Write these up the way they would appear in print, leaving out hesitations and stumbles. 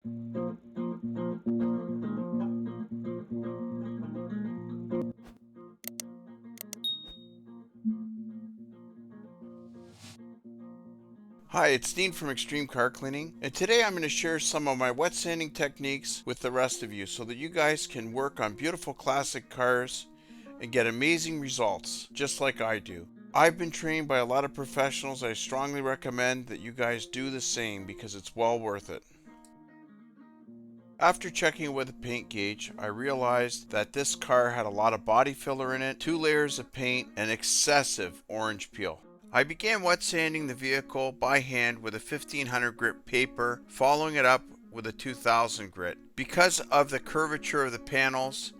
Hi, it's Dean from Extreme Car Cleaning, and today I'm going to share some of my wet sanding techniques with the rest of you so that you guys can work on beautiful classic cars and get amazing results, just like I do. I've been trained by a lot of professionals. I strongly recommend that you guys do the same because it's well worth it. After checking with a paint gauge, I realized that this car had a lot of body filler in it, 2 layers of paint, and excessive orange peel. I began wet sanding the vehicle by hand with a 1500 grit paper, following it up with a 2000 grit. Because of the curvature of the panels,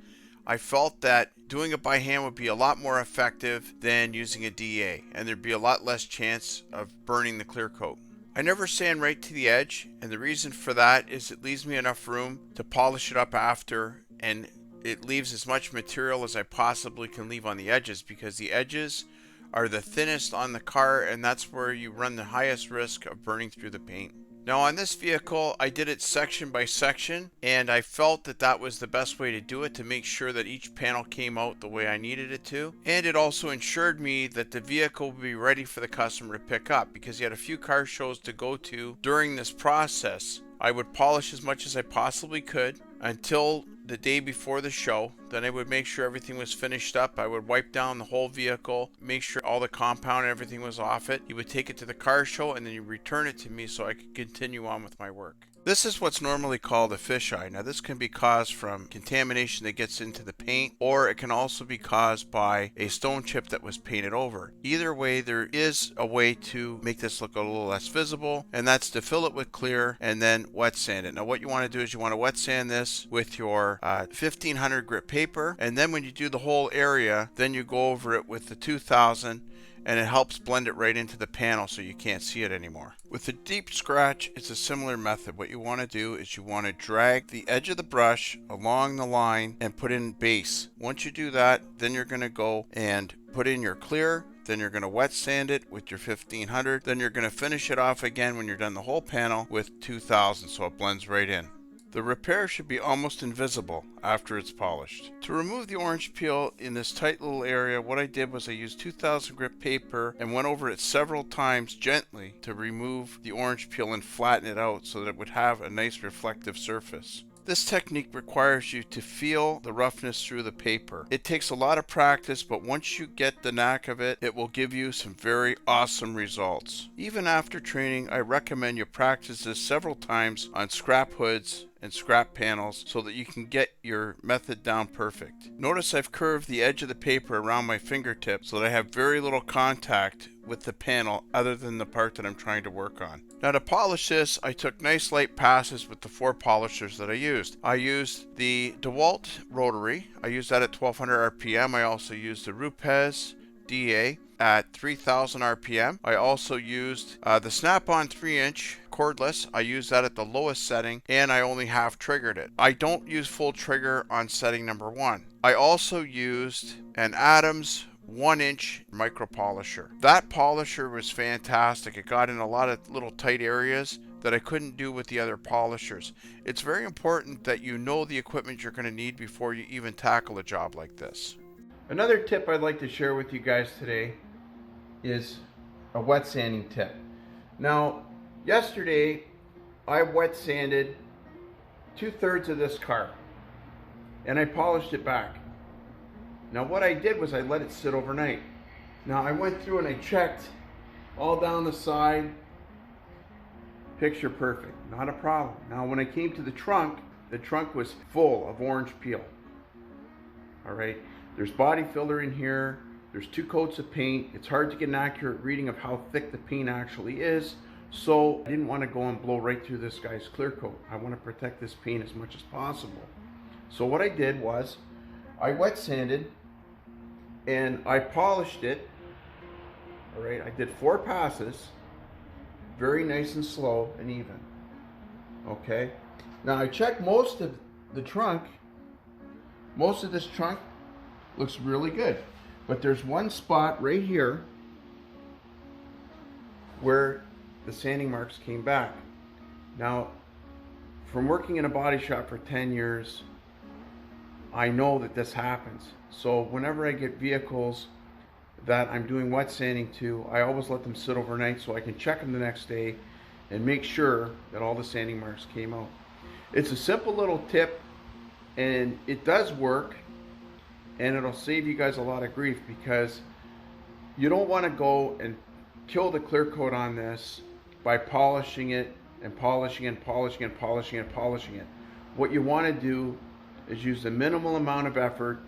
I felt that doing it by hand would be a lot more effective than using a DA, and there'd be a lot less chance of burning the clear coat. I never sand right to the edge, and the reason for that is it leaves me enough room to polish it up after, and it leaves as much material as I possibly can leave on the edges, because the edges are the thinnest on the car, and that's where you run the highest risk of burning through the paint. Now on this vehicle, I did it section by section, and I felt that that was the best way to do it, to make sure that each panel came out the way I needed it to. And it also ensured me that the vehicle would be ready for the customer to pick up, because he had a few car shows to go to during this process. I would polish as much as I possibly could until the day before the show. Then I would make sure everything was finished up. I would wipe down the whole vehicle, make sure all the compound and everything was off it. He would take it to the car show, and then he'd return it to me so I could continue on with my work. This is what's normally called a fisheye. Now this can be caused from contamination that gets into the paint, or it can also be caused by a stone chip that was painted over. Either way, there is a way to make this look a little less visible, and that's to fill it with clear and then wet sand it. Now what you want to do is you want to wet sand this with your 1500 grit paper, and then when you do the whole area, then you go over it with the 2000, and it helps blend it right into the panel so you can't see it anymore. With a deep scratch, it's a similar method. What you want to do is you want to drag the edge of the brush along the line and put in base. Once you do that, then you're going to go and put in your clear, then you're going to wet sand it with your 1500, then you're going to finish it off again when you're done the whole panel with 2000 so it blends right in. The repair should be almost invisible after it's polished. To remove the orange peel in this tight little area, what I did was I used 2000 grit paper and went over it several times gently to remove the orange peel and flatten it out so that it would have a nice reflective surface. This technique requires you to feel the roughness through the paper. It takes a lot of practice, but once you get the knack of it, it will give you some very awesome results. Even after training, I recommend you practice this several times on scrap hoods and scrap panels so that you can get your method down perfect. Notice I've curved the edge of the paper around my fingertip so that I have very little contact with the panel other than the part that I'm trying to work on. Now to polish this, I took nice light passes with the 4 polishers that I used. I used the DeWalt rotary. I used that at 1200 RPM. I also used the Rupes DA at 3000 RPM. I also used the Snap-on 3-inch cordless. I use that at the lowest setting, and I only half triggered it. I don't use full trigger on setting number 1. I also used an Adams 1-inch micro polisher. That polisher was fantastic. It got in a lot of little tight areas that I couldn't do with the other polishers. It's very important that you know the equipment you're going to need before you even tackle a job like this. Another tip I'd like to share with you guys today is a wet sanding tip. Now, yesterday I wet sanded 2/3 of this car and I polished it back. Now what I did was I let it sit overnight. Now I went through and I checked all down the side, picture perfect, not a problem. Now when I came to the trunk was full of orange peel. All right, there's body filler in here, there's 2 coats of paint. It's hard to get an accurate reading of how thick the paint actually is, so I didn't want to go and blow right through this guy's clear coat. I want to protect this paint as much as possible. So what I did was I wet sanded and I polished it. All right, I did 4 passes, very nice and slow and even. Okay, now I checked most of the trunk. Most of this trunk looks really good, but there's one spot right here where the sanding marks came back. Now, from working in a body shop for 10 years, I know that this happens. So whenever I get vehicles that I'm doing wet sanding to, I always let them sit overnight so I can check them the next day and make sure that all the sanding marks came out. It's a simple little tip, and it does work, and it'll save you guys a lot of grief, because you don't want to go and kill the clear coat on this by polishing it and polishing and polishing and polishing and polishing it. What you want to do is use the minimal amount of effort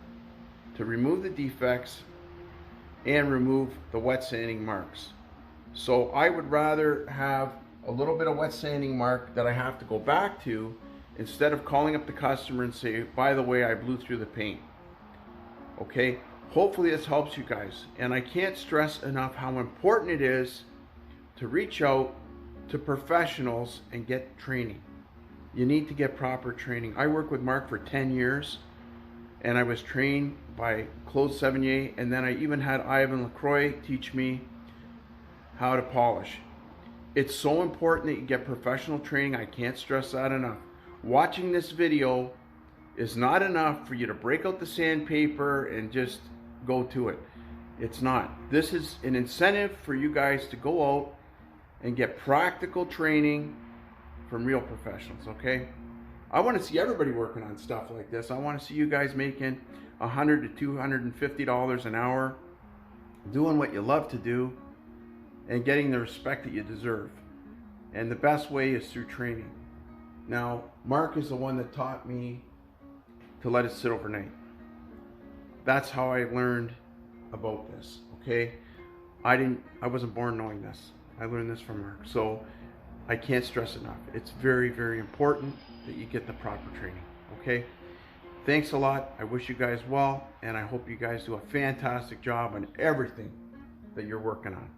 to remove the defects and remove the wet sanding marks. So I would rather have a little bit of wet sanding mark that I have to go back to, instead of calling up the customer and say, by the way, I blew through the paint. Okay, hopefully this helps you guys. And I can't stress enough how important it is to reach out to professionals and get training. You need to get proper training. I worked with Mark for 10 years, and I was trained by Claude Sevigny, and then I even had Ivan LaCroix teach me how to polish. It's so important that you get professional training. I can't stress that enough. Watching this video is not enough for you to break out the sandpaper and just go to it. It's not. This is an incentive for you guys to go out and get practical training from real professionals, okay? I want to see everybody working on stuff like this. I want to see you guys making $100 to $250 an hour, doing what you love to do, and getting the respect that you deserve. And the best way is through training. Now, Mark is the one that taught me to let it sit overnight. That's how I learned about this, okay? I wasn't born knowing this. I learned this from Mark. So I can't stress enough. It's very, very important that you get the proper training, okay? Thanks a lot. I wish you guys well, and I hope you guys do a fantastic job on everything that you're working on.